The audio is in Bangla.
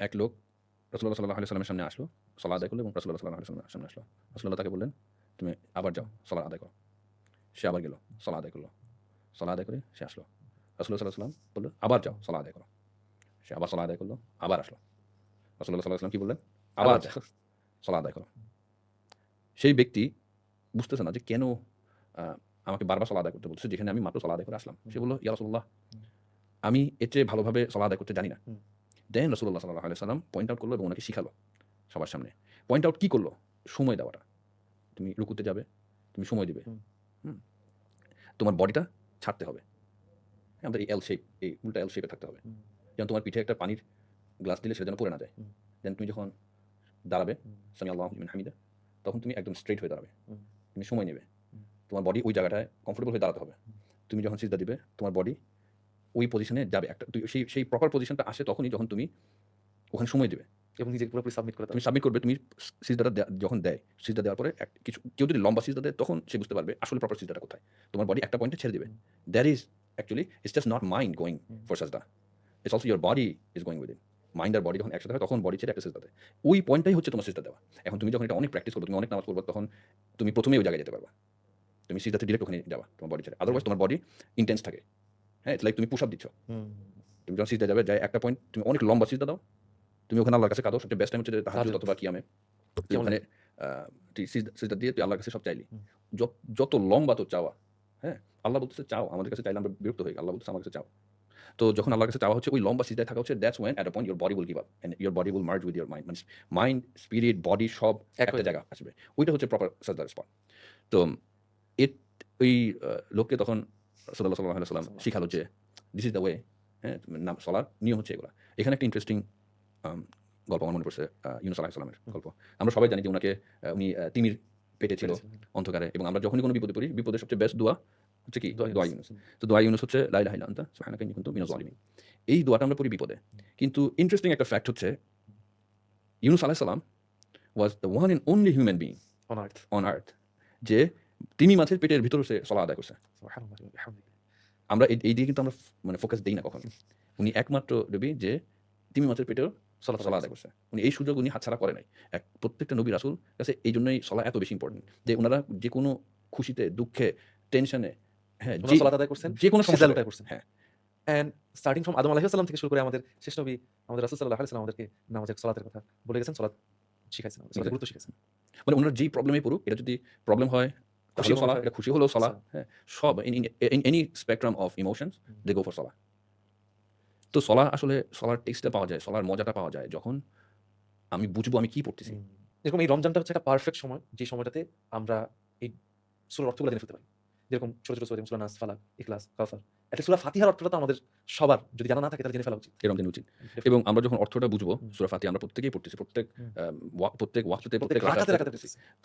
এক লোক রাসূলুল্লাহ সাল্লাল্লাহু আলাইহি ওয়াসাল্লামের সামনে আসলো, সালাত আদায় করলো এবং রাসূলুল্লাহ সাল্লাল্লাহু আলাইহি ওয়াসাল্লামের সামনে আসলো। রাসূলুল্লাহ তাকে বললেন, "তুমি আবার যাও, সালাত আদায় করো।" সে আবার গেল, সালাত আদায় করলো। সালাত আদায় করে সে আসলো। রাসূলুল্লাহ সাল্লাল্লাহু আলাইহি ওয়াসাল্লাম বলল, "আবার যাও, সালাত আদায় করো।" সে আবার সালাত আদায় করলো, আবার আসলো। রাসূলুল্লাহ সাল্লাল্লাহু আলাইহি ওয়াসাল্লাম কি বললেন? "আবার আবার যাও, সালাত আদায় করো।" সেই ব্যক্তি বুঝতেছে না যে কেন আ আমাকে বারবার সালাত আদায় করতে বলতেছে, যেখানে আমি মাত্র সালাত আদায় করে আসলাম। সে বলল, "ইয়া রাসূলুল্লাহ, হুম, আমি এর চেয়ে ভালোভাবে সালাত আদায় করতে জানি না।" হুম, দেন রাসূলুল্লাহ সাল্লাল্লাহু আলাইহি ওয়াসাল্লাম পয়েন্ট আউট করলো এবং ওনাকে শিখালো সবার সামনে। পয়েন্ট আউট কি করলো? সময় দেওয়াটা। তুমি রুকুতে যাবে, তুমি সময় দিবে। হুম, হুম? তোমার বডিটা ছাড়তে হবে। হ্যাঁ, আমাদের এই এল শেপ, এই উল্টা এল শেপে থাকতে হবে। হুম, যেমন তোমার পিঠে একটা পানির গ্লাস দিলে সেটা যেন পড়ে না যায়। হুম, দেন তুমি যখন দাঁড়াবে, হুম, সামি আল্লাহু লিমান হামিদা, তখন তুমি একদম স্ট্রেইট হয়ে দাঁড়াবে। হুম, তুমি সময় নেবে। হুম, তোমার বডি ওই জায়গাটায় কমফোর্টেবল হয়ে দাঁড়াতে হবে। হুম। তুমি যখন সিজদা দিবে, তোমার বডি ওই পজিশনে যাবে। একটা সেই প্রপার পজিশনটা আসে তখনই যখন তুমি ওখানে সময় দিবে। এবং নিজেকে পুরোপুরি সাবমিট করে দাও। তুমি সাবমিট করবে, তুমি সিজদাটা যখন দেয়, সিজদা দেওয়ার পরে কেউ যদি লম্বা সিজদা দেয় তখন সে বুঝতে পারবে আসলে প্রপার সিজদাটা কোথায়। তোমার বডি একটা পয়েন্টে ছেড়ে দিবে। Hmm, that is actually it's just not mind going hmm, for সাজদা। It's also your body is going with it. Mind আর বডি যখন একসাথে হয় তখন বডি ছেড়ে একটা সিজদা দেয়। ওই পয়েন্টটাই হচ্ছে তোমার সিজদা দেওয়া। এখন তুমি যখন এটা অনেক প্র্যাকটিস করবে, তুমি অনেক নামাজ পড়বা তখন তুমি ১ম এই ওই জায়গায় যেতে পারবা। তুমি সিজদাতে ডিরেক্ট ওখানে যাবা তোমার বডি ছেড়ে। আদারওয়াইজ তোমার বডি ইনটেন্স থাকে। হ্যাঁ? ইটস লাইক তুমি পুশ আপ দিচ্ছ। হুম। তুমি যখন সিজদায় যাবে, যায় একটা পয়েন্ট তুমি অনেক লম্বা সিজদা দাও। তুমি ওখানে আল্লাহর কাছে কাঁদো। সবচেয়ে বেস্ট টাইম হচ্ছে যে তাহাজ্জুদ তাহাজ্জুদ অথবা কিয়ামে। তুই কেমন ওখানে লাগে? আ তুই সিজদা দিয়ে তুই আল্লাহর কাছে সব চাইলি। হুম, যত লম্বা তোর চাওয়া, হ্যাঁ? আল্লাহ বলতেছে চাও। আমাদের কাছে চাইলে আমরা বিরক্ত হই। আল্লাহ বলতেছে আমার কাছে চাও। তো যখন আল্লাহর কাছে চাওয়া হচ্ছে ওই লম্বা সিজদায় থাকা হচ্ছে that's when at a point your body will give up and your body will merge with your mind. মানে মাইন্ড, স্পিরিট, বডি সব এক একটা হয়ে যাবে। জায়গায় আসবে। ওইটা হচ্ছে প্রপার সাজদার স্পট। তো এট ওই লোককে তখন রাসূলুল্লাহ সাল্লাল্লাহু আলাইহি ওয়াসাল্লাম শিখালো যে দিস ইস দ্য ওয়ে। হ্যাঁ? সলার নিয়ম হচ্ছে এগুলা। এখানে একটা ইন্টারেস্টিং আম গল্প আমার মনে পড়ছে ইউনূস আলাইহিস সালামের হুম, গল্প। আমরা সবাই জানি যে উনাকে উনি তিমির পেটে ছিল, পেরেছিলেন। অন্ধকারে এবং আমরা যখনই কোনো বিপদে পড়ি, বিপদের সবচেয়ে বেস্ট দোয়া হচ্ছে কি? দোয়া দোয়া ইউনুস। ইউনূস। হুম, তো দোয়া ইউনূস হচ্ছে লা ইলাহা ইল্লা আনতা সুবহানাকা ইন্নী কুনতু মিনাজ জালিমিন। এই দোয়াটা আমরা পড়ি বিপদে। হুম, কিন্তু ইন্টারেস্টিং একটা ফ্যাক্ট হচ্ছে হুম। ইউনূস আলাইহিস সালাম was the one and only human being on earth. On earth যে তিমি মাছের পেটের ভিতরে সে সালাত আদায় করছে। সুবহানাল্লাহি ওয়া বিহামদিহি। আমরা এই দিকে কিন্তু আমরা মানে ফোকাস দেই না কখনো। উনি একমাত্র নবী যে তিমি মাছের পেটেও সালাত আদায় সলাত করছে। আদায় করছে। উনি এই সুযোগ উনি হাতছাড়া করে নাই। প্রত্যেকটা নবী রাসূল কাছে এইজন্যই সলাত এত বেশি ইম্পোর্টেন্ট। যে উনারা যেকোনো খুশিতে, দুঃখে, টেনশনে, হ্যাঁ, উনারা সালাত আদায় করছেন, যেকোনো সিজদা সমস্যাতে, লুটায় করছেন। হ্যাঁ, অ্যান্ড স্টার্টিং ফ্রম আদম আলাইহিস সালাম থেকে শুরু করে আমাদের শেষ নবী আমাদের রাসূল সাল্লাল্লাহু আলাইহি ওয়াসাল্লাম আমাদেরকে নামাজের সালাতের কথা বলে গেছেন। সালাত শিখাইছেন আমাদের। সালাতের এক্সাক্টলি। গুরুত্ব শিখাইছেন। মানে উনারা যেই প্রবলেমেই পড়ুক, এটা যদি প্রবলেম হয় খুশি তাহলেও মনে সালাহ, হয় এটা খুশি হলেও সালাহ, সালাত। হ্যাঁ, সব in any spectrum of emotions hmm, they go for সালাহ। তো সালাহ আসলে সালাহর টেস্টটা পাওয়া যায়, সালাহর মজাটা পাওয়া যায় যখন আমি বুঝবো আমি কি পড়তেছি। হুম। এরকম এই রমজানটা হচ্ছে একটা পারফেক্ট সময়, যে সময়টাতে আমরা এই সূরার অর্থগুলো জেনে ফেলতে পারি। যেরকম ছোট, ছোট সূরা যেমন সূরা নাস, ফালাক, ইখলাস, কাউসার। এটলিস্ট সূরা ফাতিহার অর্থটা তো আমাদের সবার যদি জানা না থাকে তাহলে জেনে ফেলা উচিত। এরকম দিন উচিত। এবং ডেফিনিটলি। আমরা যখন অর্থটা বুঝবো হুম, সূরা ফাতিহা আমরা প্রত্যেকেই পড়তেছি। প্রত্যেক হুম। প্রত্যেক ওয়াক্ততে, প্রত্যেক প্রত্যেক রাকাতে রাকাতে, আসলে রাকাতে পড়তেছি। পড়তেছি। তো